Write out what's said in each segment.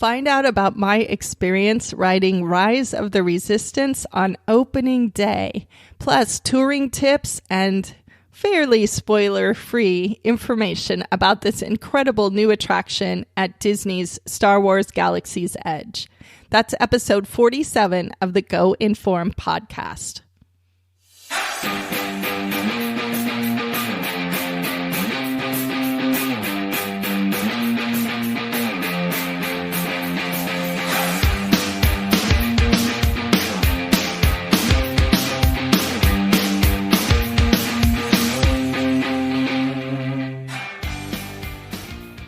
Find out about my experience riding Rise of the Resistance on opening day, plus touring tips and fairly spoiler-free information about this incredible new attraction at Disney's Star Wars Galaxy's Edge. That's episode 47 of the Go Inform podcast.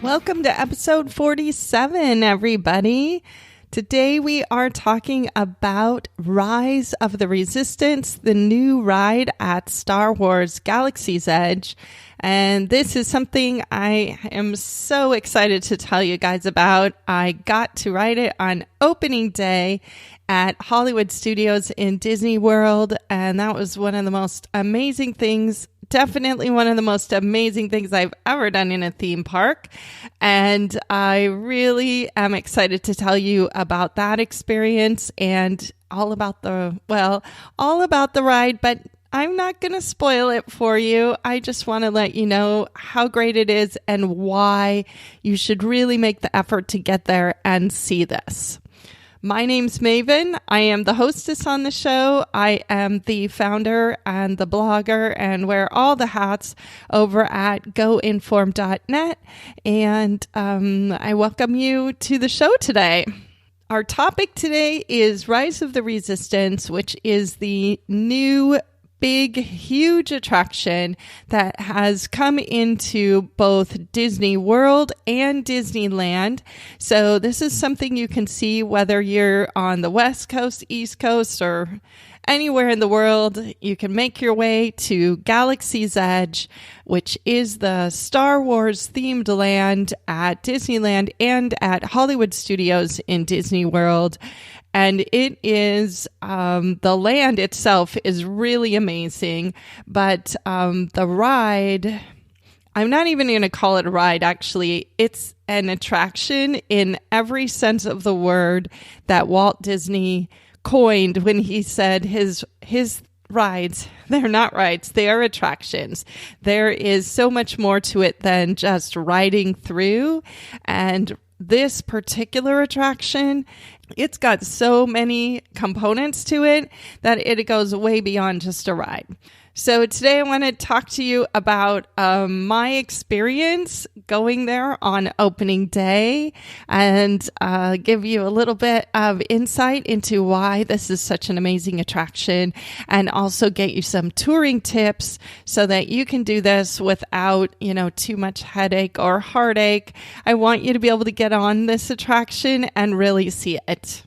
Welcome to episode 47, everybody. Today we are talking about Rise of the Resistance, the new ride at Star Wars Galaxy's Edge. And this is something I am so excited to tell you guys about. I got to ride it on opening day at Hollywood Studios in Disney World, and that was one of the most amazing things. Definitely one of the most amazing things I've ever done in a theme park. And I really am excited to tell you about that experience and all about the ride, but I'm not going to spoil it for you. I just want to let you know how great it is and why you should really make the effort to get there and see this. My name's Maven. I am the hostess on the show. I am the founder and the blogger and wear all the hats over at goinform.net. And I welcome you to the show today. Our topic today is Rise of the Resistance, which is the new big, huge attraction that has come into both Disney World and Disneyland. So this is something you can see whether you're on the West Coast, East Coast, or anywhere in the world. You can make your way to Galaxy's Edge, which is the Star Wars themed land at Disneyland and at Hollywood Studios in Disney World. And it is, the land itself is really amazing, but the ride, I'm not even going to call it a ride, actually. It's an attraction in every sense of the word that Walt Disney coined when he said his rides, they're not rides, they are attractions. There is so much more to it than just riding through. And this particular attraction, it's got so many components to it that it goes way beyond just a ride. So today I want to talk to you about my experience going there on opening day and give you a little bit of insight into why this is such an amazing attraction, and also get you some touring tips so that you can do this without, too much headache or heartache. I want you to be able to get on this attraction and really see it.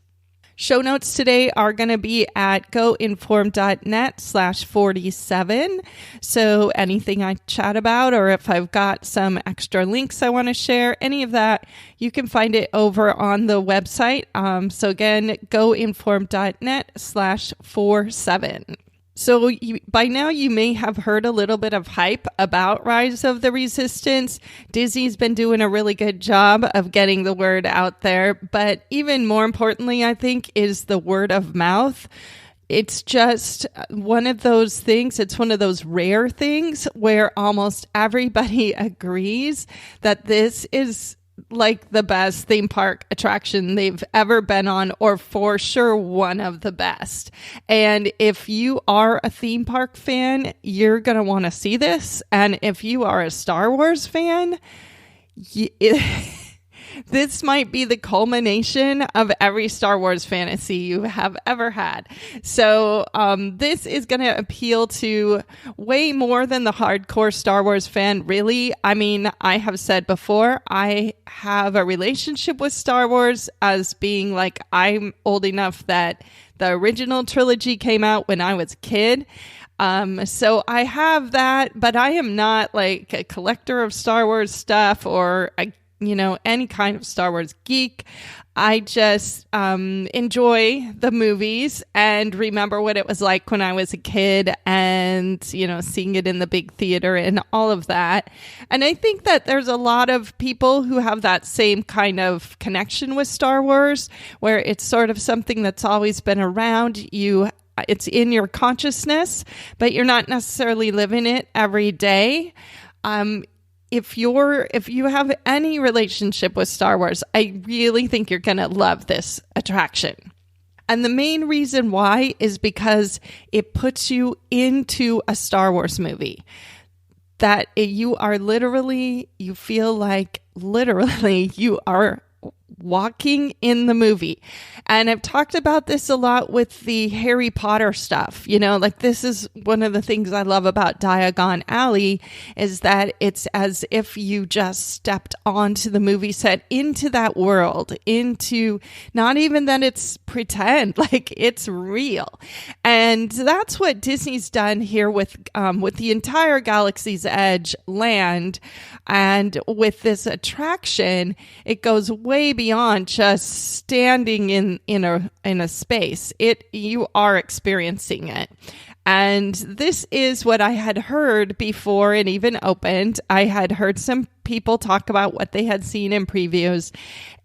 Show notes today are going to be at goinform.net/47. So anything I chat about, or if I've got some extra links I want to share, any of that, you can find it over on the website. So again, goinform.net/47. So by now you may have heard a little bit of hype about Rise of the Resistance. Disney's been doing a really good job of getting the word out there, but even more importantly, I think, is the word of mouth. It's just one of those things, it's one of those rare things where almost everybody agrees that this is like the best theme park attraction they've ever been on, or for sure one of the best. And if you are a theme park fan, you're going to want to see this. And if you are a Star Wars fan, this might be the culmination of every Star Wars fantasy you have ever had. So this is going to appeal to way more than the hardcore Star Wars fan, really. I mean, I have said before, I have a relationship with Star Wars as being like, I'm old enough that the original trilogy came out when I was a kid. So I have that, but I am not like a collector of Star Wars stuff, or I any kind of Star Wars geek. I just enjoy the movies and remember what it was like when I was a kid and, seeing it in the big theater and all of that. And I think that there's a lot of people who have that same kind of connection with Star Wars, where it's sort of something that's always been around. It's in your consciousness, but you're not necessarily living it every day. If you have any relationship with Star Wars, I really think you're going to love this attraction. And the main reason why is because it puts you into a Star Wars movie. That you feel like literally you are walking in the movie. And I've talked about this a lot with the Harry Potter stuff. This is one of the things I love about Diagon Alley is that it's as if you just stepped onto the movie set, into that world, into not even that it's pretend, like it's real. And that's what Disney's done here with the entire Galaxy's Edge land. And with this attraction, it goes way beyond just standing in a space. You are experiencing it. And this is what I had heard before it even opened. I had heard some people talk about what they had seen in previews,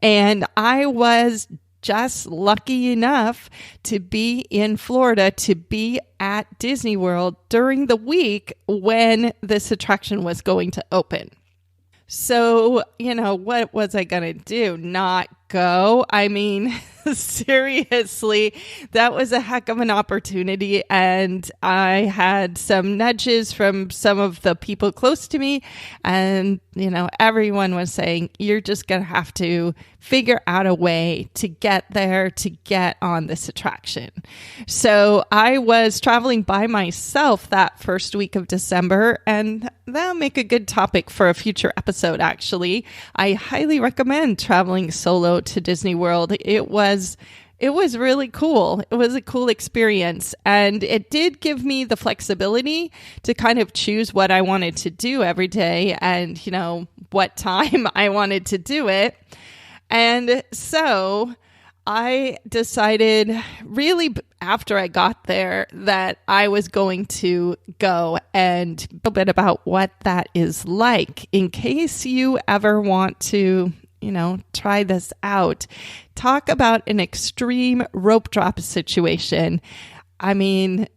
and I was just lucky enough to be in Florida, to be at Disney World during the week when this attraction was going to open. So, what was I going to do? Not go? I mean, seriously, that was a heck of an opportunity. And I had some nudges from some of the people close to me. And, everyone was saying, you're just going to have to figure out a way to get there, to get on this attraction. So I was traveling by myself that first week of December, and that'll make a good topic for a future episode, actually. I highly recommend traveling solo to Disney World. It was really cool. It was a cool experience. And it did give me the flexibility to kind of choose what I wanted to do every day and, what time I wanted to do it. And so I decided really after I got there that I was going to go and a little bit about what that is like in case you ever want to try this out. Talk about an extreme rope drop situation. I mean,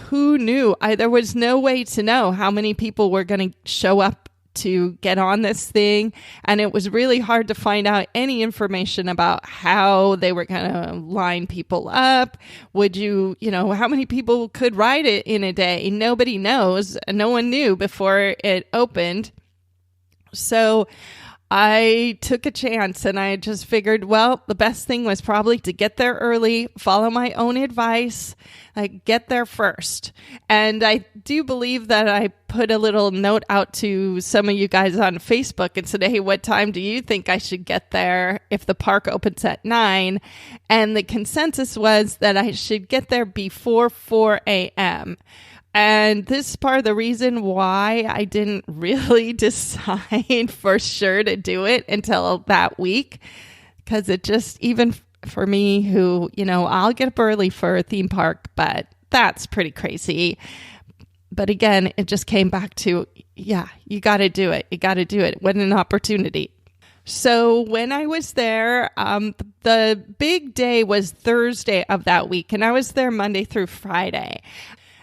who knew? There was no way to know how many people were going to show up to get on this thing. And it was really hard to find out any information about how they were going to line people up. How many people could ride it in a day? Nobody knows. No one knew before it opened. So I took a chance and I just figured, well, the best thing was probably to get there early, follow my own advice, get there first. And I do believe that I put a little note out to some of you guys on Facebook and said, hey, what time do you think I should get there if the park opens at 9? And the consensus was that I should get there before 4 a.m. And this is part of the reason why I didn't really decide for sure to do it until that week. Because it just, even for me who, I'll get up early for a theme park, but that's pretty crazy. But again, it just came back to, you got to do it. You got to do it. What an opportunity. So when I was there, the big day was Thursday of that week. And I was there Monday through Friday.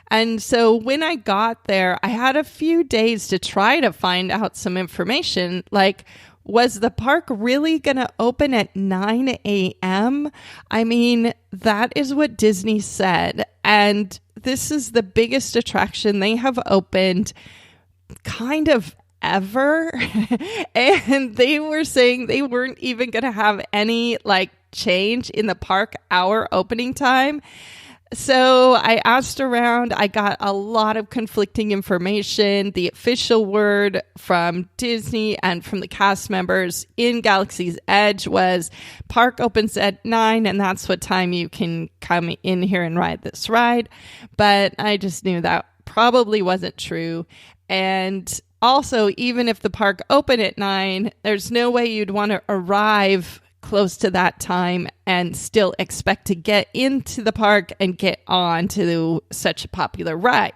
And so when I got there, I had a few days to try to find out some information, like, was the park really going to open at 9 a.m.? I mean, that is what Disney said. And this is the biggest attraction they have opened kind of ever. And they were saying they weren't even going to have any change in the park hour opening time. So I asked around, I got a lot of conflicting information. The official word from Disney and from the cast members in Galaxy's Edge was park opens at 9 and that's what time you can come in here and ride this ride. But I just knew that probably wasn't true. And also, even if the park opened at 9, there's no way you'd want to arrive close to that time and still expect to get into the park and get on to such a popular ride.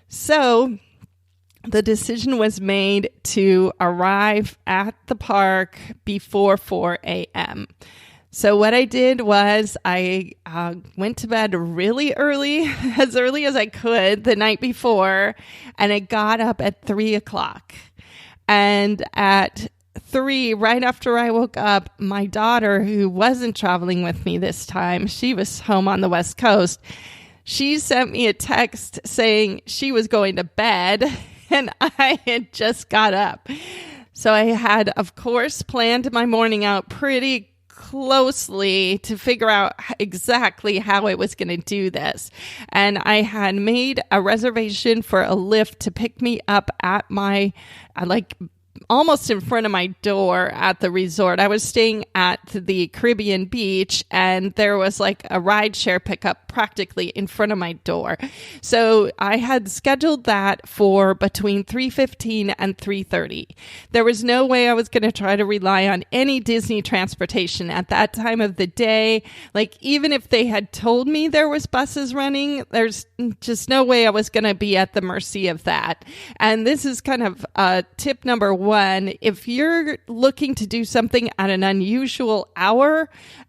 So the decision was made to arrive at the park before 4 a.m. So what I did was I went to bed really early as I could the night before, and I got up at 3 o'clock. And at 3, right after I woke up, my daughter, who wasn't traveling with me this time, she was home on the West Coast, she sent me a text saying she was going to bed, and I had just got up. So I had, of course, planned my morning out pretty closely to figure out exactly how I was going to do this. And I had made a reservation for a Lyft to pick me up at my, almost in front of my door at the resort. I was staying at the Caribbean beach, and there was like a rideshare pickup practically in front of my door. So I had scheduled that for between 3:15 and 3:30. There was no way I was going to try to rely on any Disney transportation at that time of the day. Like, even if they had told me there was buses running, there's just no way I was going to be at the mercy of that. And this is kind of tip number 1. If you're looking to do something at an unusual hour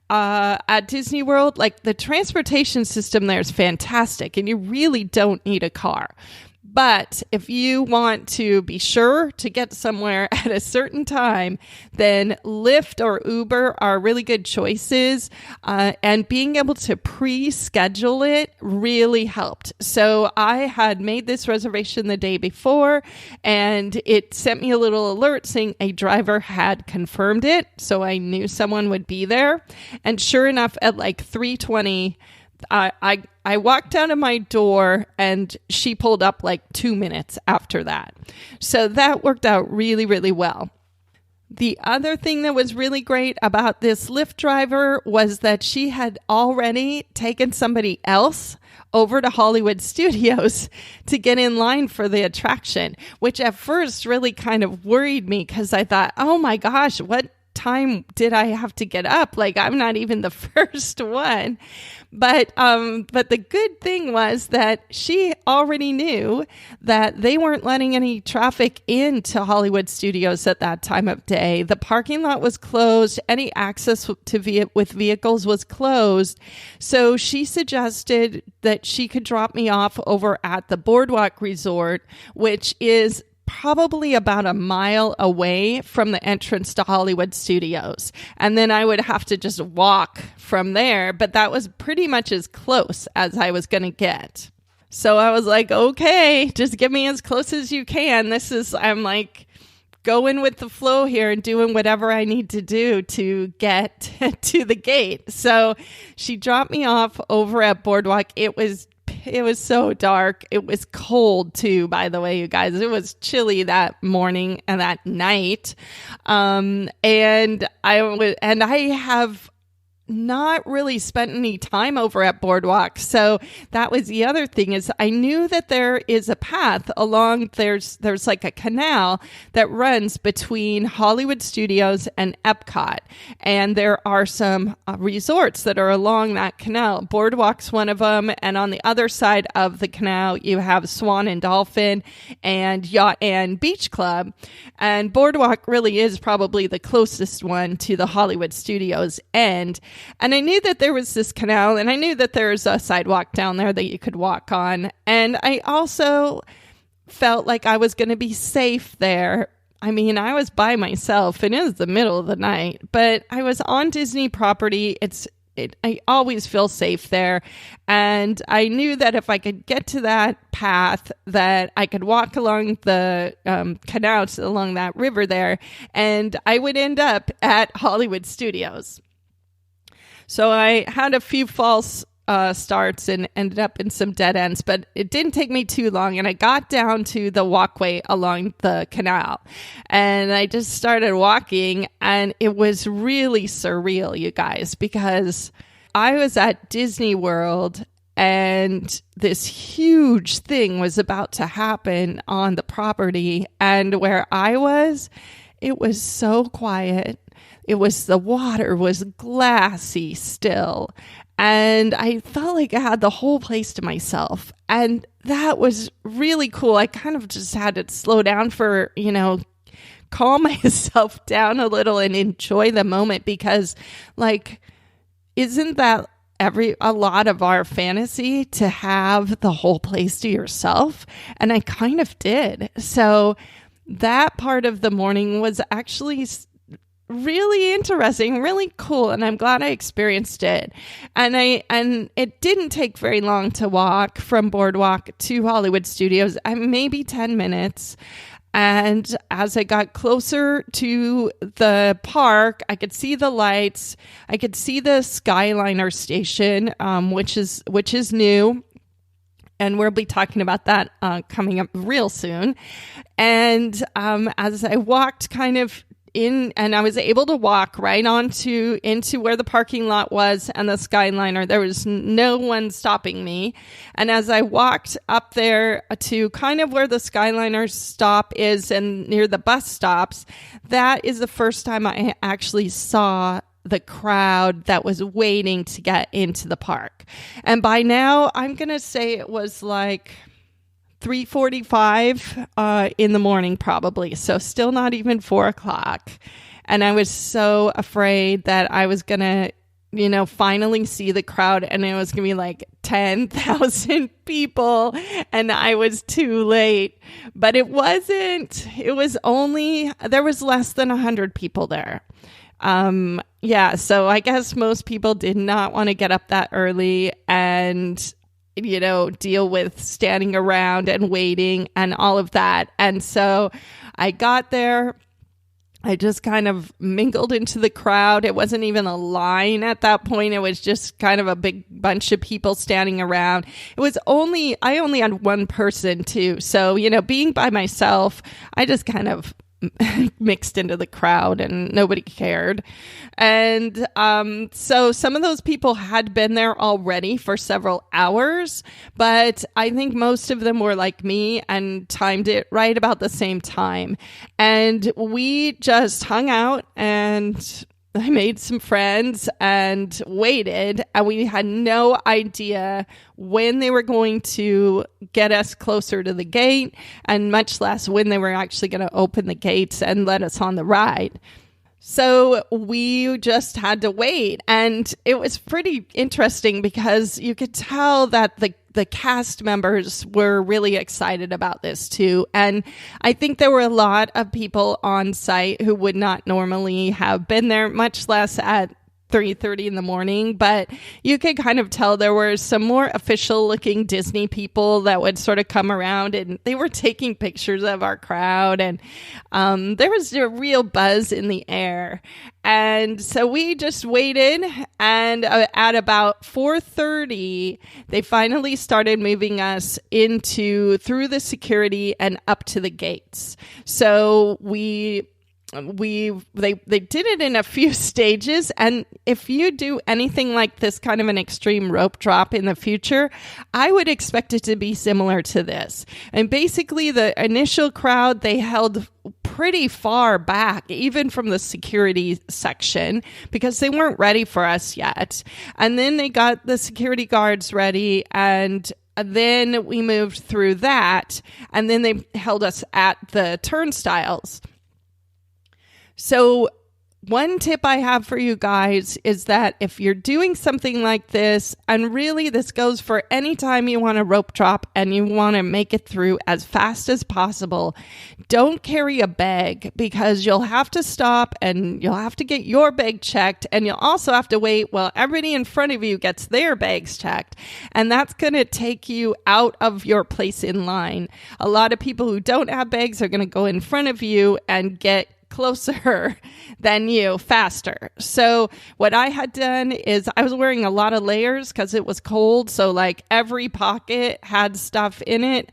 at Disney World, like, the transportation system there is fantastic, and you really don't need a car. But if you want to be sure to get somewhere at a certain time, then Lyft or Uber are really good choices. And being able to pre-schedule it really helped. So I had made this reservation the day before, and it sent me a little alert saying a driver had confirmed it. So I knew someone would be there. And sure enough, at like 3:20, I walked out of my door, and she pulled up like 2 minutes after that. So that worked out really, really well. The other thing that was really great about this Lyft driver was that she had already taken somebody else over to Hollywood Studios to get in line for the attraction, which at first really kind of worried me, because I thought, oh my gosh, what time did I have to get up? Like, I'm not even the first one. But the good thing was that she already knew that they weren't letting any traffic into Hollywood Studios at that time of day. The parking lot was closed. Any access with vehicles was closed. So she suggested that she could drop me off over at the Boardwalk Resort, which is probably about a mile away from the entrance to Hollywood Studios. And then I would have to just walk from there, but that was pretty much as close as I was going to get. So I was like, okay, just get me as close as you can. I'm like going with the flow here and doing whatever I need to do to get to the gate. So she dropped me off over at Boardwalk. It was so dark. It was cold too, by the way, you guys. It was chilly that morning and that night. And I have not really spent any time over at Boardwalk. So that was the other thing, is I knew that there is a path along, there's like a canal that runs between Hollywood Studios and Epcot. And there are some resorts that are along that canal. Boardwalk's one of them. And on the other side of the canal, you have Swan and Dolphin and Yacht and Beach Club. And Boardwalk really is probably the closest one to the Hollywood Studios end. And I knew that there was this canal, and I knew that there's a sidewalk down there that you could walk on. And I also felt like I was going to be safe there. I mean, I was by myself, and it was the middle of the night, but I was on Disney property. I always feel safe there. And I knew that if I could get to that path, that I could walk along the canals along that river there, and I would end up at Hollywood Studios. So I had a few false starts and ended up in some dead ends, but it didn't take me too long. And I got down to the walkway along the canal, and I just started walking, and it was really surreal, you guys, because I was at Disney World, and this huge thing was about to happen on the property. And where I was, it was so quiet. The water was glassy still. And I felt like I had the whole place to myself. And that was really cool. I kind of just had to slow down for, calm myself down a little and enjoy the moment, because isn't that a lot of our fantasy to have the whole place to yourself? And I kind of did. So that part of the morning was actually really interesting, really cool, and I'm glad I experienced it. And it didn't take very long to walk from Boardwalk to Hollywood Studios, maybe 10 minutes. And as I got closer to the park, I could see the lights. I could see the Skyliner station, which is new. And we'll be talking about that coming up real soon. And as I walked kind of in, and I was able to walk right into where the parking lot was and the Skyliner. There was no one stopping me. And as I walked up there to kind of where the Skyliner stop is and near the bus stops, that is the first time I actually saw the crowd that was waiting to get into the park. And by now, I'm going to say it was like 3:45 in the morning, probably. So still not even 4 o'clock. And I was so afraid that I was going to, finally see the crowd and it was going to be like 10,000 people and I was too late. But it wasn't. It was there was less than 100 people there. So I guess most people did not want to get up that early and deal with standing around and waiting and all of that. And so I got there. I just kind of mingled into the crowd. It wasn't even a line at that point. It was just kind of a big bunch of people standing around. I only had one person too. So, being by myself, I just kind of mixed into the crowd and nobody cared. And so some of those people had been there already for several hours, but I think most of them were like me and timed it right about the same time. And we just hung out and I made some friends and waited, and we had no idea when they were going to get us closer to the gate, and much less when they were actually going to open the gates and let us on the ride. So we just had to wait, and it was pretty interesting because you could tell that the cast members were really excited about this too. And I think there were a lot of people on site who would not normally have been there, much less at 3:30 in the morning, but you could kind of tell there were some more official looking Disney people that would sort of come around and they were taking pictures of our crowd, and there was a real buzz in the air. And so we just waited, and at about 4:30, they finally started moving us through the security and up to the gates. So they did it in a few stages, and if you do anything like this kind of an extreme rope drop in the future, I would expect it to be similar to this. And basically the initial crowd, they held pretty far back, even from the security section, because they weren't ready for us yet. And then they got the security guards ready, and then we moved through that, and then they held us at the turnstiles. So one tip I have for you guys is that if you're doing something like this, and really this goes for any time you want to rope drop and you want to make it through as fast as possible, don't carry a bag, because you'll have to stop and you'll have to get your bag checked, and you'll also have to wait while everybody in front of you gets their bags checked. And that's going to take you out of your place in line. A lot of people who don't have bags are going to go in front of you and get closer than you faster. So what I had done is I was wearing a lot of layers because it was cold. So like every pocket had stuff in it.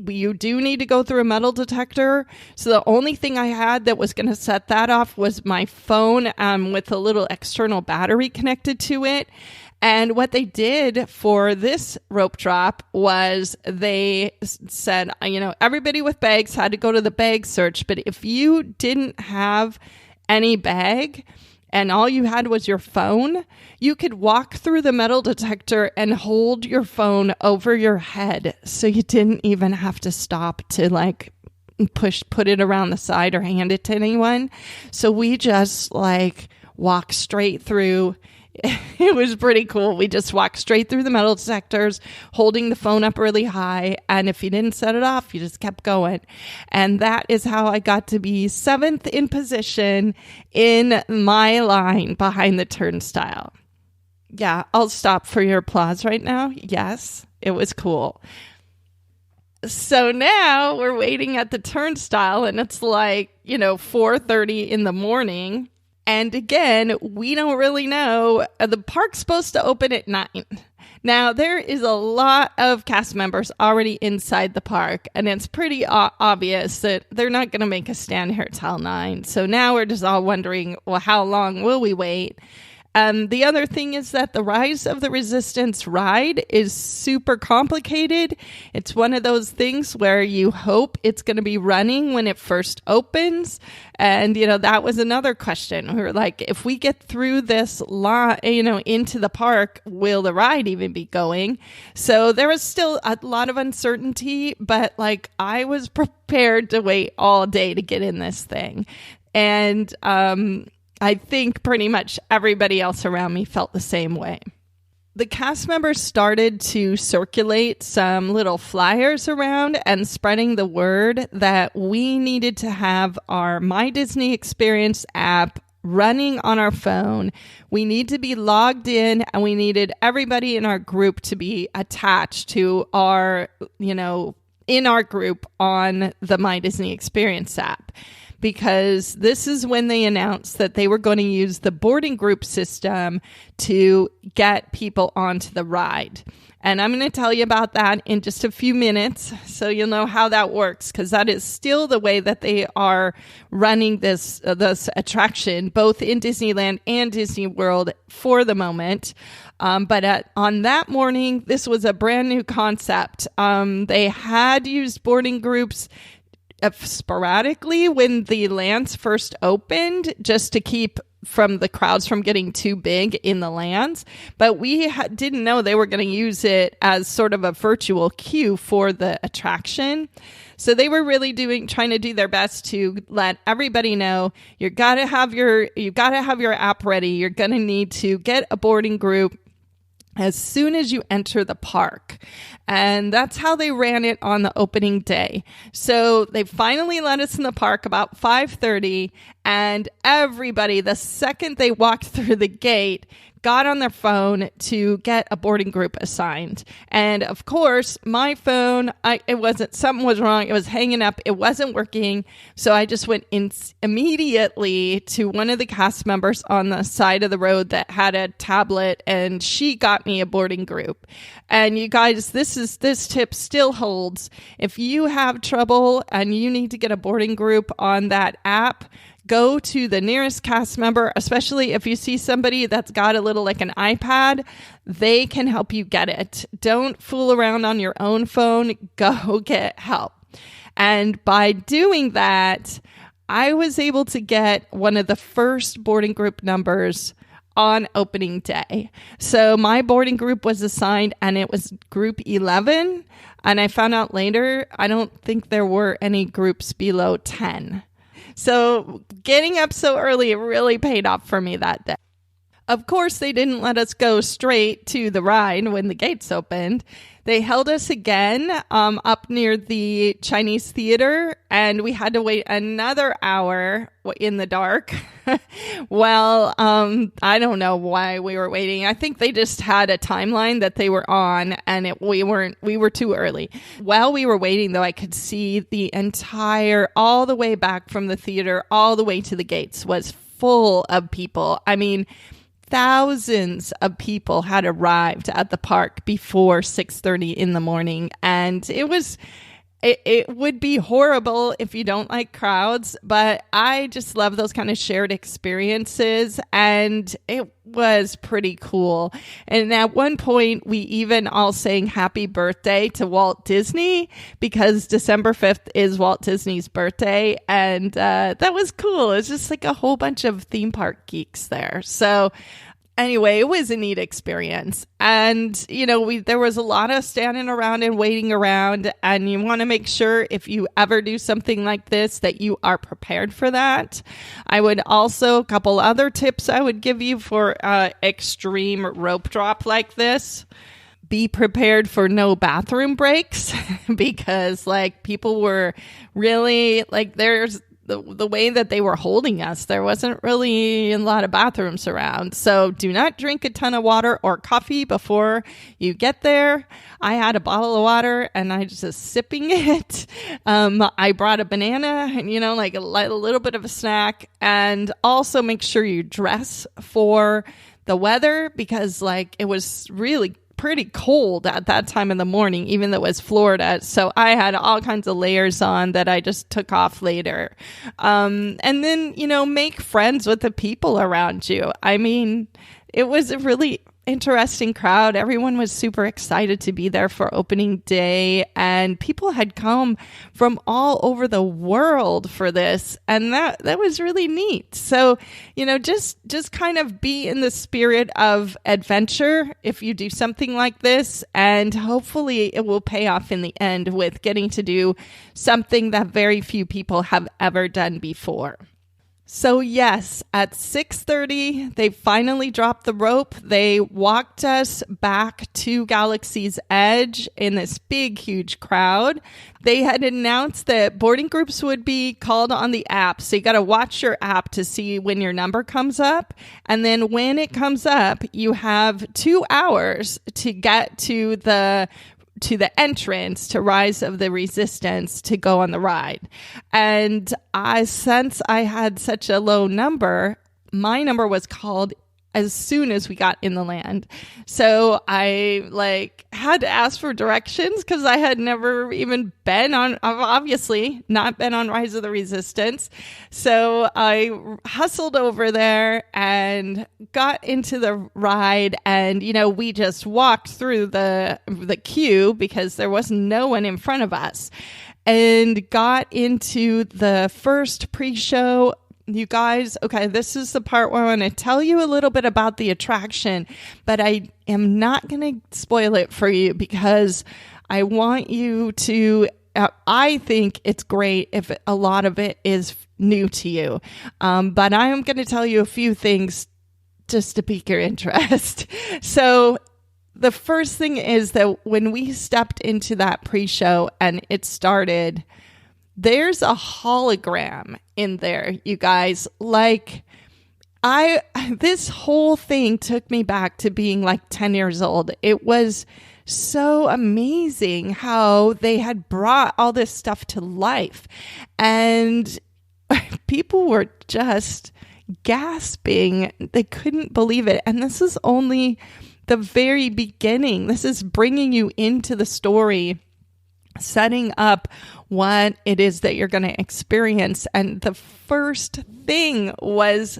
You do need to go through a metal detector. So the only thing I had that was going to set that off was my phone with a little external battery connected to it. And what they did for this rope drop was they said, everybody with bags had to go to the bag search. But if you didn't have any bag and all you had was your phone, you could walk through the metal detector and hold your phone over your head. So you didn't even have to stop to put it around the side or hand it to anyone. So we just walked straight through. It was pretty cool. We just walked straight through the metal detectors, holding the phone up really high. And if you didn't set it off, you just kept going. And that is how I got to be 7th in position in my line behind the turnstile. Yeah, I'll stop for your applause right now. Yes, it was cool. So now we're waiting at the turnstile and it's 4:30 in the morning. And again, we don't really know. The park's supposed to open at 9. Now, there is a lot of cast members already inside the park, and it's pretty obvious that they're not going to make us stand here till 9. So now we're just all wondering, well, how long will we wait? The other thing is that the Rise of the Resistance ride is super complicated. It's one of those things where you hope it's going to be running when it first opens. And, that was another question. We were like, if we get through this line, into the park, will the ride even be going? So there was still a lot of uncertainty, but I was prepared to wait all day to get in this thing. And, I think pretty much everybody else around me felt the same way. The cast members started to circulate some little flyers around and spreading the word that we needed to have our My Disney Experience app running on our phone. We need to be logged in, and we needed everybody in our group to be attached to our, in our group on the My Disney Experience app. Because this is when they announced that they were going to use the boarding group system to get people onto the ride. And I'm going to tell you about that in just a few minutes, so you'll know how that works, because that is still the way that they are running this attraction, both in Disneyland and Disney World for the moment. But on that morning, this was a brand new concept. They had used boarding groups sporadically when the lands first opened, just to keep from the crowds from getting too big in the lands. But we didn't know they were going to use it as sort of a virtual queue for the attraction. So they were really trying to do their best to let everybody know you got to have your app ready. You're going to need to get a boarding group as soon as you enter the park. And that's how they ran it on the opening day. So they finally let us in the park about 5:30, and everybody, the second they walked through the gate, got on their phone to get a boarding group assigned. And of course, my phone, something was wrong. It was hanging up. It wasn't working. So I just went in immediately to one of the cast members on the side of the road that had a tablet, and she got me a boarding group. And you guys, this tip still holds. If you have trouble and you need to get a boarding group on that app, go to the nearest cast member, especially if you see somebody that's got a little an iPad, they can help you get it. Don't fool around on your own phone. Go get help. And by doing that, I was able to get one of the first boarding group numbers on opening day. So my boarding group was assigned, and it was group 11. And I found out later, I don't think there were any groups below 10. So getting up so early, it really paid off for me that day. Of course, they didn't let us go straight to the ride when the gates opened. They held us again up near the Chinese theater, and we had to wait another hour in the dark. Well, I don't know why we were waiting. I think they just had a timeline that they were on, and we were too early. While we were waiting, though, I could see the all the way back from the theater, all the way to the gates was full of people. I mean, thousands of people had arrived at the park before 6:30 in the morning, and it was it would be horrible if you don't like crowds, but I just love those kind of shared experiences, and it was pretty cool. And at one point, we even all sang happy birthday to Walt Disney, because December 5th is Walt Disney's birthday, and that was cool. It was just like a whole bunch of theme park geeks there. So anyway, it was a neat experience. And, there was a lot of standing around and waiting around. And you want to make sure, if you ever do something like this, that you are prepared for that. I would also, a couple other tips I would give you for extreme rope drop like this. Be prepared for no bathroom breaks, because people were really there's the way that they were holding us, there wasn't really a lot of bathrooms around. So do not drink a ton of water or coffee before you get there. I had a bottle of water and I was just sipping it. I brought a banana and, a little bit of a snack. And also make sure you dress for the weather, because it was really pretty cold at that time in the morning, even though it was Florida. So I had all kinds of layers on that I just took off later. And then, make friends with the people around you. I mean, it was a really interesting crowd. Everyone was super excited to be there for opening day, and people had come from all over the world for this, and that was really neat. So, just kind of be in the spirit of adventure if you do something like this, and hopefully it will pay off in the end with getting to do something that very few people have ever done before. So yes, at 6:30, they finally dropped the rope. They walked us back to Galaxy's Edge in this big, huge crowd. They had announced that boarding groups would be called on the app. So you got to watch your app to see when your number comes up. And then when it comes up, you have 2 hours to get to the entrance to Rise of the Resistance to go on the ride. And since I had such a low number, my number was called as soon as we got in the land. So I had to ask for directions, because I had never even obviously not been on Rise of the Resistance. So I hustled over there and got into the ride, and we just walked through the queue, because there was no one in front of us, and got into the first pre-show. You guys, okay, this is the part where I want to tell you a little bit about the attraction, but I am not going to spoil it for you, because I want you to, I think it's great if a lot of it is new to you. But I am going to tell you a few things just to pique your interest. So the first thing is that when we stepped into that pre-show and it started, there's a hologram in there, you guys. This whole thing took me back to being 10 years old. It was so amazing how they had brought all this stuff to life, and people were just gasping. They couldn't believe it. And this is only the very beginning. This is bringing you into the story, setting up what it is that you're going to experience. And the first thing was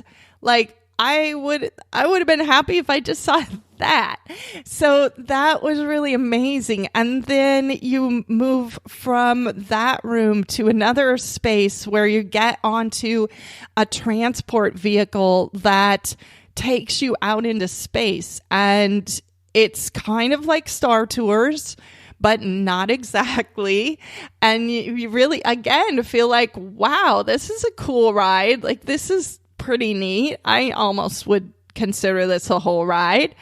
I would have been happy if I just saw that. So that was really amazing. And then you move from that room to another space where you get onto a transport vehicle that takes you out into space. And it's kind of like Star Tours, but not exactly. And you really, again, feel like, wow, this is a cool ride. This is pretty neat. I almost would consider this a whole ride.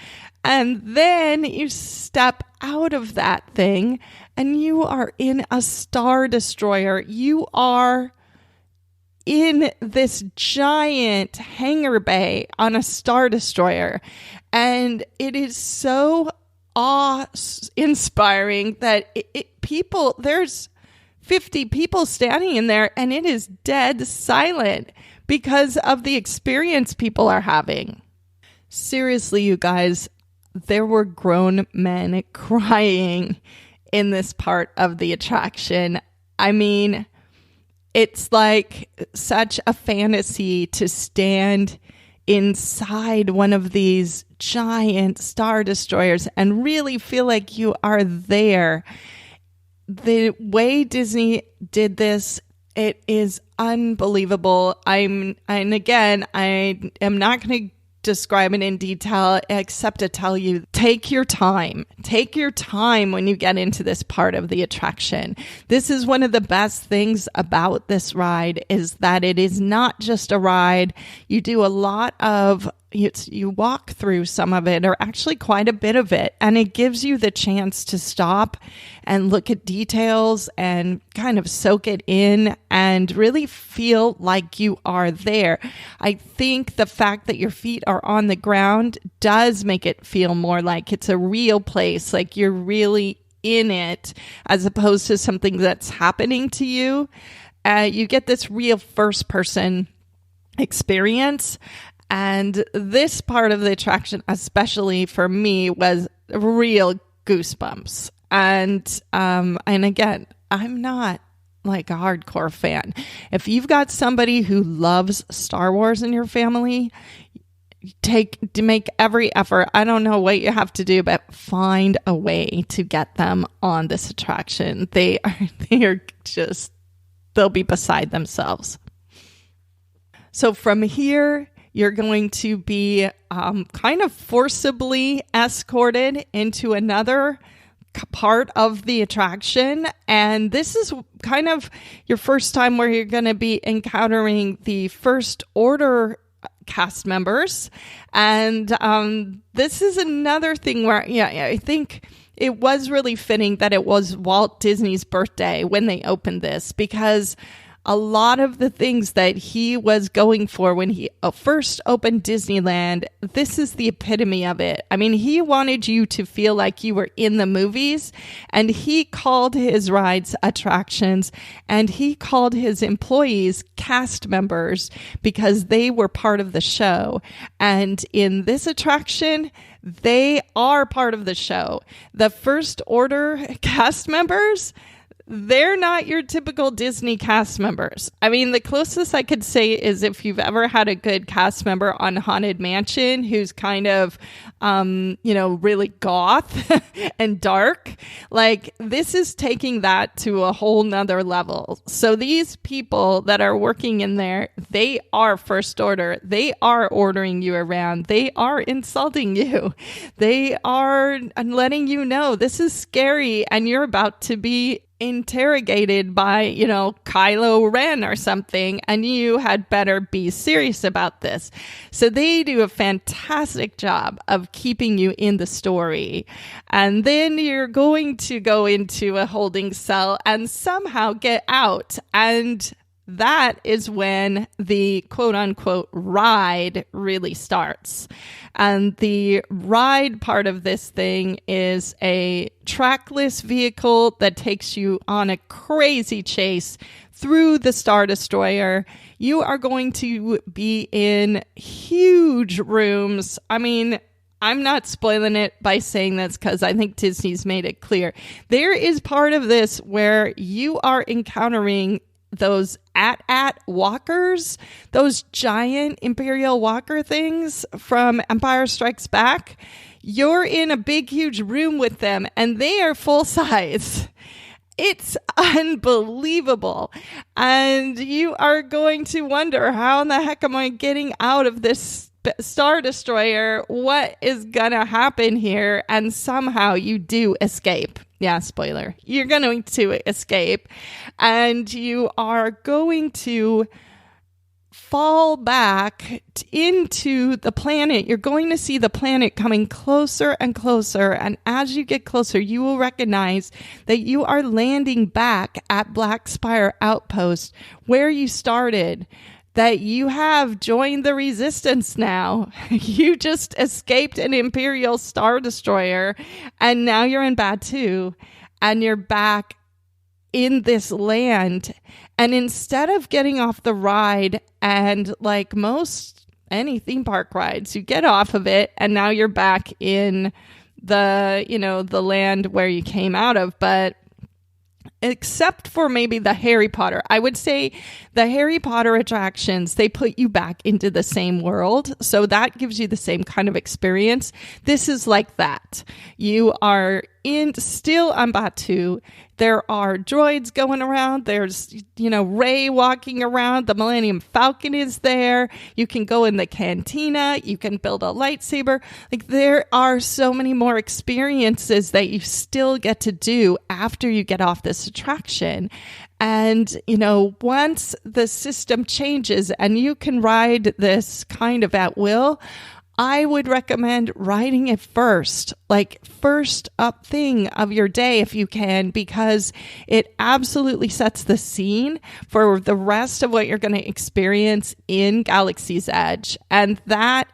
And then you step out of that thing and you are in a Star Destroyer. You are in this giant hangar bay on a Star Destroyer. And it is so awe-inspiring that there's 50 people standing in there and it is dead silent because of the experience people are having. Seriously, you guys, there were grown men crying in this part of the attraction. I mean, it's like such a fantasy to stand inside one of these giant Star Destroyers and really feel like you are there. The way Disney did this, it is unbelievable. And again, I am not going to describe it in detail except to tell you, take your time. Take your time when you get into this part of the attraction. This is one of the best things about this ride, is that it is not just a ride. You do a lot of you walk through some of it, or actually quite a bit of it, and it gives you the chance to stop and look at details and kind of soak it in and really feel like you are there. I think the fact that your feet are on the ground does make it feel more like it's a real place, like you're really in it, as opposed to something that's happening to you. You get this real first person experience. And this part of the attraction, especially for me, was real goosebumps. And again, I'm not like a hardcore fan. If you've got somebody who loves Star Wars in your family, make every effort. I don't know what you have to do, but find a way to get them on this attraction. They'll be beside themselves. So from here, you're going to be kind of forcibly escorted into another part of the attraction. And this is kind of your first time where you're going to be encountering the First Order cast members. And this is another thing where, I think it was really fitting that it was Walt Disney's birthday when they opened this, because a lot of the things that he was going for when he first opened Disneyland, this is the epitome of it. I mean, he wanted you to feel like you were in the movies, and he called his rides attractions, and he called his employees cast members because they were part of the show. And in this attraction, they are part of the show. The First Order cast members, they're not your typical Disney cast members. I mean, the closest I could say is if you've ever had a good cast member on Haunted Mansion who's kind of, really goth and dark, like this is taking that to a whole nother level. So these people that are working in there, they are First Order. They are ordering you around. They are insulting you. They are letting you know this is scary and you're about to be interrogated by, Kylo Ren or something, and you had better be serious about this. So they do a fantastic job of keeping you in the story. And then you're going to go into a holding cell and somehow get out. And that is when the quote unquote ride really starts. And the ride part of this thing is a trackless vehicle that takes you on a crazy chase through the Star Destroyer. You are going to be in huge rooms. I mean, I'm not spoiling it by saying this because I think Disney's made it clear. There is part of this where you are encountering those AT-AT walkers, those giant Imperial Walker things from Empire Strikes Back. You're in a big, huge room with them, and they are full size. It's unbelievable. And you are going to wonder, how in the heck am I getting out of this Star Destroyer? What is gonna happen here? And somehow you do escape. Yeah, spoiler. You're going to escape, and you are going to fall back into the planet. You're going to see the planet coming closer and closer, and as you get closer, you will recognize that you are landing back at Black Spire Outpost, where you started. That you have joined the Resistance now. You just escaped an Imperial Star Destroyer, and now you're in Batuu, and you're back in this land. And instead of getting off the ride, and like most any theme park rides, you get off of it, and now you're back in the land where you came out of. But except for maybe the Harry Potter. I would say the Harry Potter attractions, they put you back into the same world. So that gives you the same kind of experience. This is like that. You are still on Batu. There are droids going around. There's, Rey walking around. The Millennium Falcon is there. You can go in the cantina. You can build a lightsaber. Like, there are so many more experiences that you still get to do after you get off this attraction. And, once the system changes and you can ride this kind of at will, I would recommend riding it first up thing of your day if you can, because it absolutely sets the scene for the rest of what you're going to experience in Galaxy's Edge. And that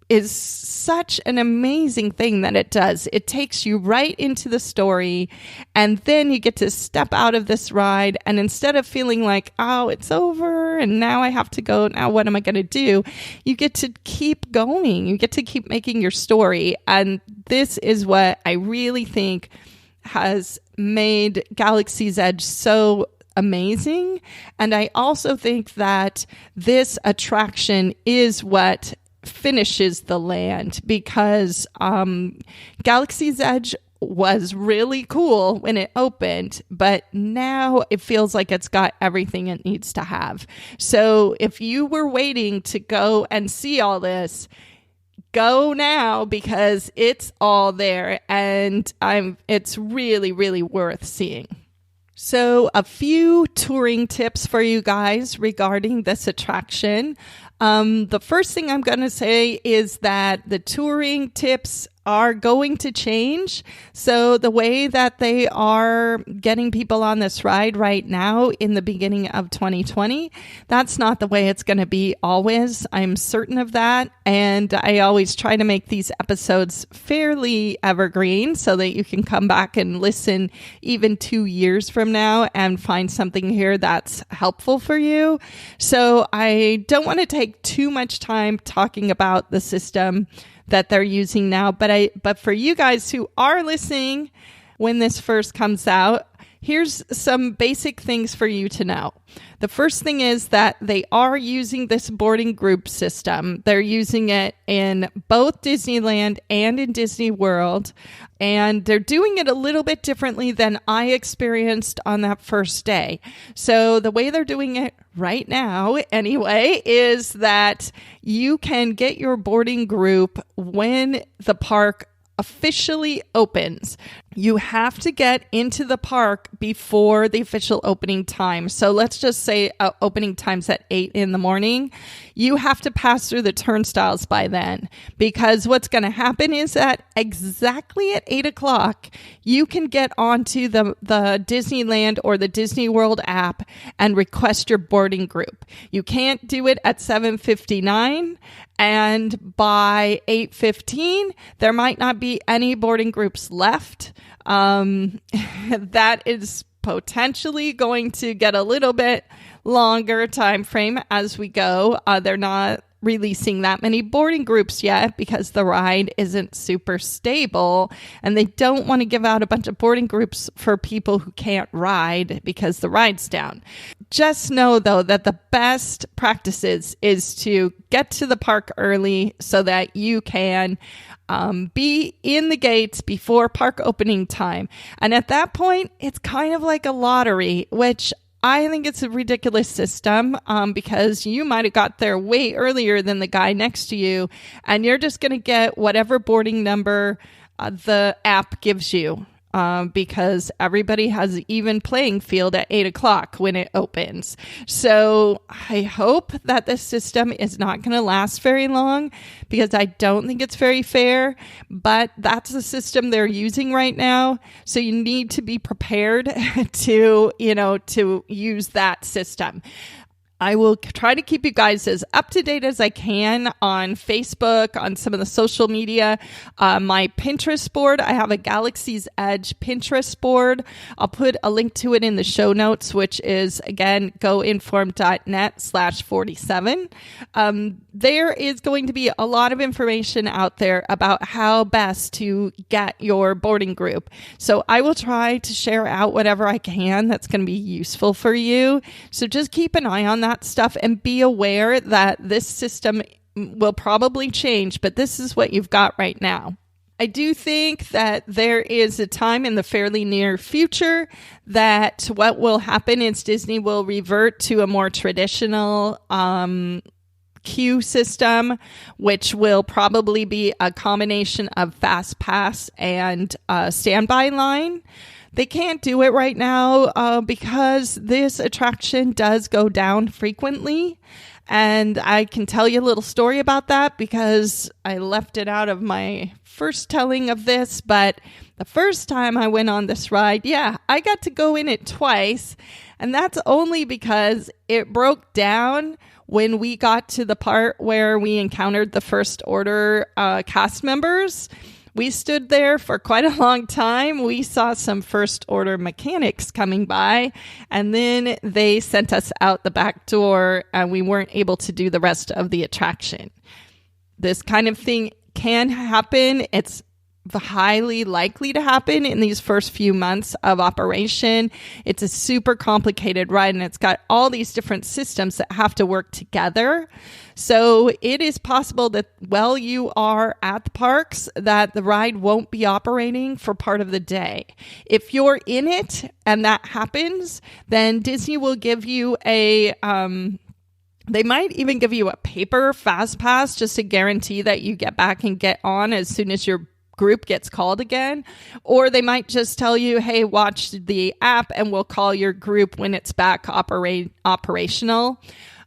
is such an amazing thing that it does. It takes you right into the story, and then you get to step out of this ride, and instead of feeling like, oh, it's over and now I have to go, now what am I going to do? You get to keep going. You get to keep making your story. And this is what I really think has made Galaxy's Edge so amazing. And I also think that this attraction is what finishes the land, because Galaxy's Edge was really cool when it opened, but now it feels like it's got everything it needs to have. So if you were waiting to go and see all this, go now, because it's all there, and it's really, really worth seeing. So a few touring tips for you guys regarding this attraction. The first thing I'm going to say is that the touring tips are going to change. So the way that they are getting people on this ride right now in the beginning of 2020, that's not the way it's going to be always. I'm certain of that. And I always try to make these episodes fairly evergreen so that you can come back and listen even 2 years from now and find something here that's helpful for you. So I don't want to take too much time talking about the system that they're using now, but for you guys who are listening when this first comes out, here's some basic things for you to know. The first thing is that they are using this boarding group system. They're using it in both Disneyland and in Disney World, and they're doing it a little bit differently than I experienced on that first day. So the way they're doing it right now, anyway, is that you can get your boarding group when the park officially opens. You have to get into the park before the official opening time. So let's just say opening time's at 8 in the morning. You have to pass through the turnstiles by then, because what's going to happen is that exactly at 8 o'clock, you can get onto the Disneyland or the Disney World app and request your boarding group. You can't do it at 7:59. And by 8:15, there might not be any boarding groups left. That is potentially going to get a little bit longer time frame as we go. They're not releasing that many boarding groups yet because the ride isn't super stable, and they don't want to give out a bunch of boarding groups for people who can't ride because the ride's down. Just know, though, that the best practices is to get to the park early so that you can be in the gates before park opening time. And at that point, it's kind of like a lottery, which I think it's a ridiculous system because you might have got there way earlier than the guy next to you, and you're just going to get whatever boarding number the app gives you. Because everybody has an even playing field at 8 o'clock when it opens. So I hope that this system is not going to last very long, because I don't think it's very fair, but that's the system they're using right now. So you need to be prepared to use that system. I will try to keep you guys as up to date as I can on Facebook, on some of the social media. My Pinterest board, I have a Galaxy's Edge Pinterest board. I'll put a link to it in the show notes, which is, again, goinform.net/47. There is going to be a lot of information out there about how best to get your boarding group. So I will try to share out whatever I can that's going to be useful for you. So just keep an eye on that stuff and be aware that this system will probably change, but this is what you've got right now. I do think that there is a time in the fairly near future that what will happen is Disney will revert to a more traditional queue system, which will probably be a combination of Fast Pass and standby line. They can't do it right now because this attraction does go down frequently. And I can tell you a little story about that because I left it out of my first telling of this. But the first time I went on this ride, I got to go in it twice. And that's only because it broke down when we got to the part where we encountered the First Order cast members. We stood there for quite a long time. We saw some First Order mechanics coming by, and then they sent us out the back door, and we weren't able to do the rest of the attraction. This kind of thing can happen. It's highly likely to happen in these first few months of operation. It's a super complicated ride, and it's got all these different systems that have to work together. So it is possible that while you are at the parks, that the ride won't be operating for part of the day. If you're in it and that happens, then Disney will give you they might even give you a paper fast pass just to guarantee that you get back and get on as soon as your group gets called again. Or they might just tell you, hey, watch the app and we'll call your group when it's back operational.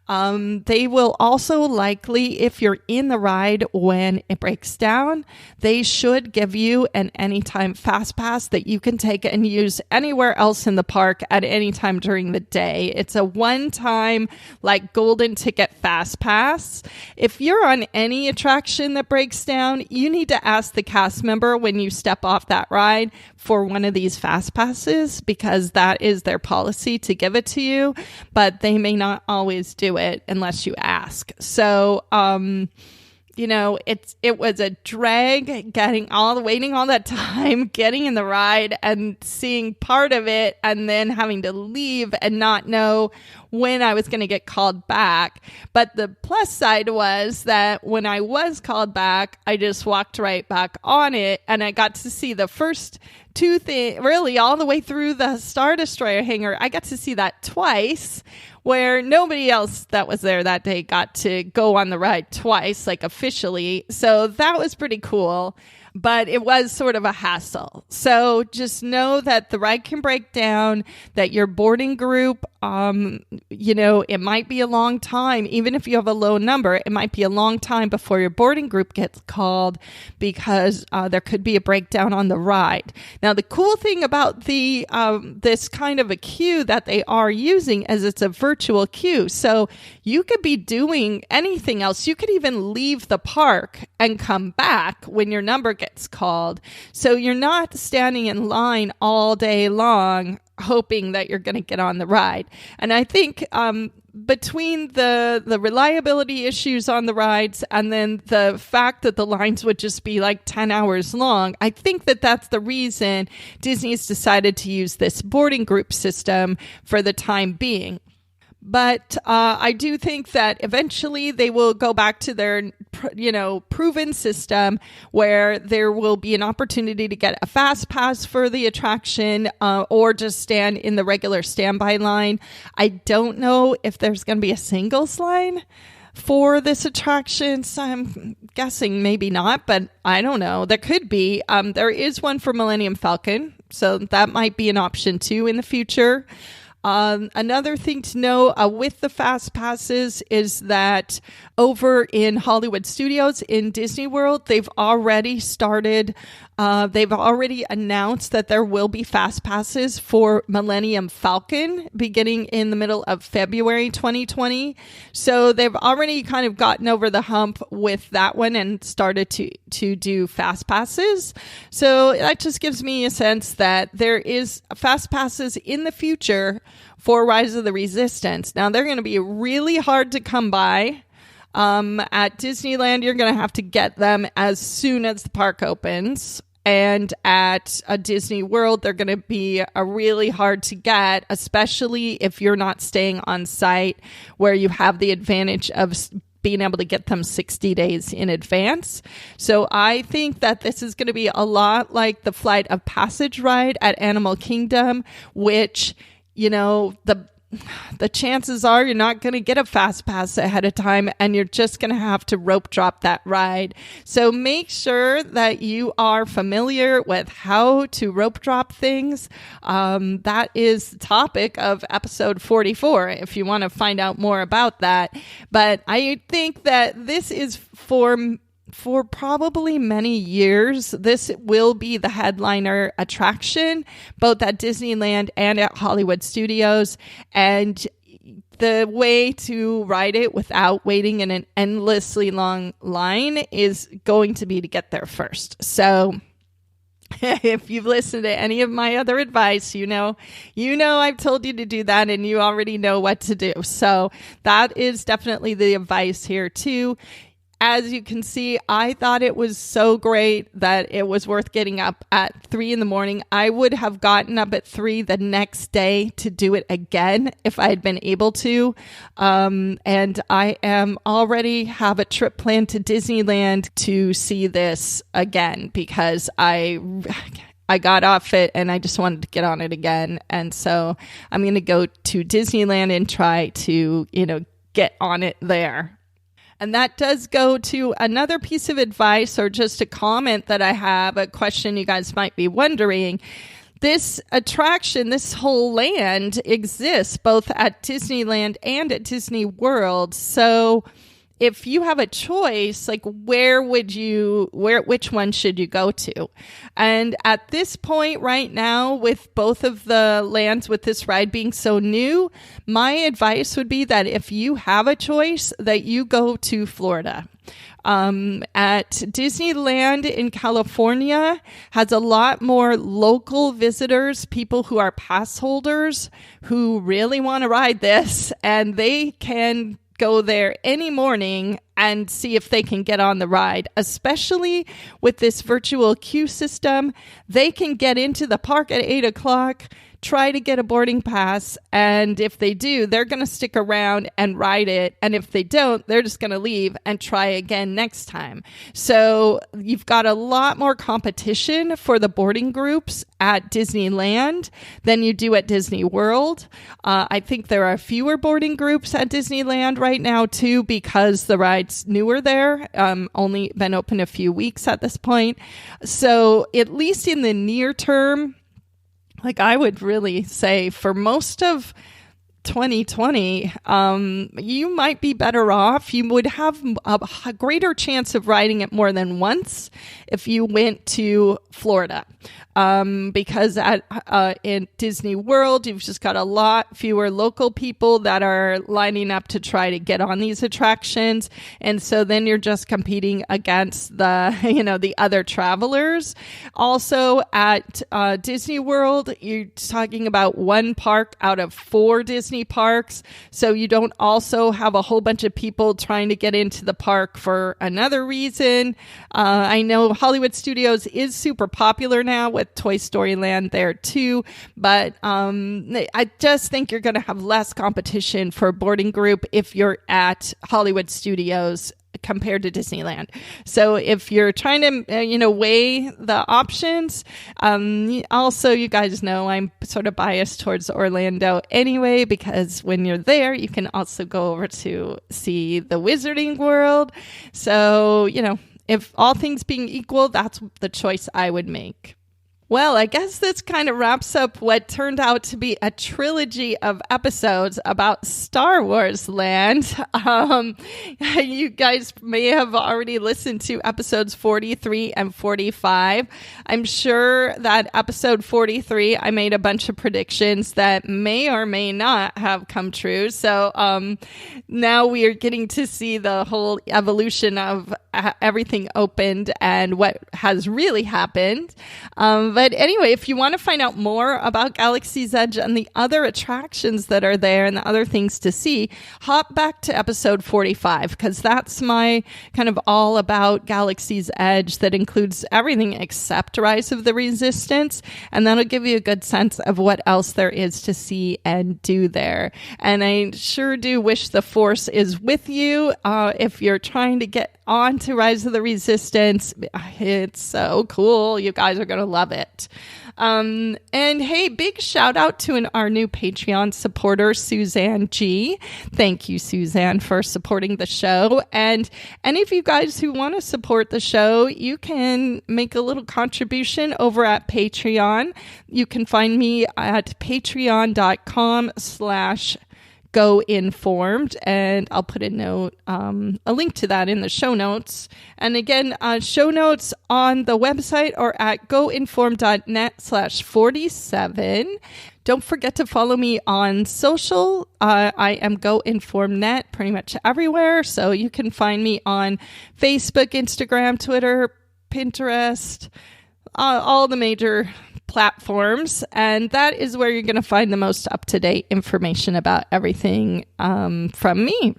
They will also likely, if you're in the ride when it breaks down, they should give you an anytime fast pass that you can take and use anywhere else in the park at any time during the day. It's a one-time, like, golden ticket fast pass. If you're on any attraction that breaks down, you need to ask the cast member when you step off that ride for one of these fast passes, because that is their policy to give it to you, but they may not always do it unless you ask. So, it was a drag waiting all that time, getting in the ride and seeing part of it and then having to leave and not know when I was going to get called back. But the plus side was that when I was called back, I just walked right back on it, and I got to see the first two things, really all the way through the Star Destroyer hangar. I got to see that twice, where nobody else that was there that day got to go on the ride twice, like officially. So that was pretty cool, but it was sort of a hassle. So just know that the ride can break down, that your boarding group, it might be a long time. Even if you have a low number, it might be a long time before your boarding group gets called because there could be a breakdown on the ride. Now, the cool thing about this kind of a queue that they are using is it's a virtual queue. So you could be doing anything else. You could even leave the park and come back when your number gets called. So you're not standing in line all day long hoping that you're going to get on the ride. And I think between the reliability issues on the rides and then the fact that the lines would just be like 10 hours long, I think that that's the reason Disney's decided to use this boarding group system for the time being. But I do think that eventually they will go back to their, proven system where there will be an opportunity to get a fast pass for the attraction or just stand in the regular standby line. I don't know if there's going to be a singles line for this attraction. So I'm guessing maybe not, but I don't know. There could be. There is one for Millennium Falcon, so that might be an option too in the future. Another thing to know with the fast passes is that over in Hollywood Studios in Disney World, they've already started They've already announced that there will be fast passes for Millennium Falcon beginning in the middle of February 2020. So they've already kind of gotten over the hump with that one and started to do fast passes. So that just gives me a sense that there is fast passes in the future for Rise of the Resistance. Now, they're going to be really hard to come by. At Disneyland, you're going to have to get them as soon as the park opens. And at a Disney World, they're going to be really hard to get, especially if you're not staying on site where you have the advantage of being able to get them 60 days in advance. So I think that this is going to be a lot like the Flight of Passage ride at Animal Kingdom, which, you know, the chances are you're not going to get a fast pass ahead of time and you're just going to have to rope drop that ride. So make sure that you are familiar with how to rope drop things. That is the topic of episode 44 if you want to find out more about that. But I think that this is for probably many years, this will be the headliner attraction, both at Disneyland and at Hollywood Studios. And the way to ride it without waiting in an endlessly long line is going to be to get there first. So if you've listened to any of my other advice, you know I've told you to do that and you already know what to do. So that is definitely the advice here too. As you can see, I thought it was so great that it was worth getting up at 3 a.m. I would have gotten up at 3 the next day to do it again if I had been able to. And I am already have a trip planned to Disneyland to see this again because I got off it and I just wanted to get on it again. And so I'm going to go to Disneyland and try to, get on it there. And that does go to another piece of advice or just a comment that I have, a question you guys might be wondering. This attraction, this whole land exists both at Disneyland and at Disney World. So if you have a choice, like which one should you go to? And at this point right now, with both of the lands with this ride being so new, my advice would be that if you have a choice, that you go to Florida. At Disneyland in California has a lot more local visitors, people who are pass holders who really want to ride this, and they can go there any morning and see if they can get on the ride, especially with this virtual queue system. They can get into the park at 8 o'clock, try to get a boarding pass, and if they do, they're going to stick around and ride it, and if they don't, they're just going to leave and try again next time. So you've got a lot more competition for the boarding groups at Disneyland than you do at Disney World. I think there are fewer boarding groups at Disneyland right now too, because the ride's newer there, only been open a few weeks at this point. So at least in the near term, like I would really say for most of 2020, you might be better off. You would have a greater chance of riding it more than once if you went to Florida. Because in Disney World, you've just got a lot fewer local people that are lining up to try to get on these attractions. And so then you're just competing against the other travelers. Also at Disney World, you're talking about one park out of 4 Disney parks. So you don't also have a whole bunch of people trying to get into the park for another reason. I know Hollywood Studios is super popular now with Toy Story Land there too, but I just think you're going to have less competition for a boarding group if you're at Hollywood Studios compared to Disneyland. So if you're trying to, weigh the options, also you guys know I'm sort of biased towards Orlando anyway, because when you're there, you can also go over to see the Wizarding World. So, if all things being equal, that's the choice I would make. Well, I guess this kind of wraps up what turned out to be a trilogy of episodes about Star Wars land. You guys may have already listened to episodes 43 and 45. I'm sure that episode 43, I made a bunch of predictions that may or may not have come true. So now we are getting to see the whole evolution of everything opened and what has really happened. But anyway, if you want to find out more about Galaxy's Edge and the other attractions that are there and the other things to see, hop back to episode 45, because that's my kind of all about Galaxy's Edge that includes everything except Rise of the Resistance. And that'll give you a good sense of what else there is to see and do there. And I sure do wish the Force is with you if you're trying to get on to Rise of the Resistance. It's so cool. You guys are going to love it. And hey, big shout out to our new Patreon supporter, Suzanne G. Thank you, Suzanne, for supporting the show. And any of you guys who want to support the show, you can make a little contribution over at Patreon. You can find me at patreon.com/Go Informed, and I'll put a note, a link to that in the show notes. And again, show notes on the website or at goinformed.net/47. Don't forget to follow me on social. I am GoInformedNet pretty much everywhere. So you can find me on Facebook, Instagram, Twitter, Pinterest, all the major platforms, and that is where you're going to find the most up-to-date information about everything from me.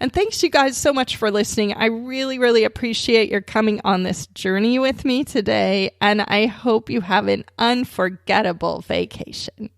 And thanks you guys so much for listening. I really, really appreciate your coming on this journey with me today, and I hope you have an unforgettable vacation.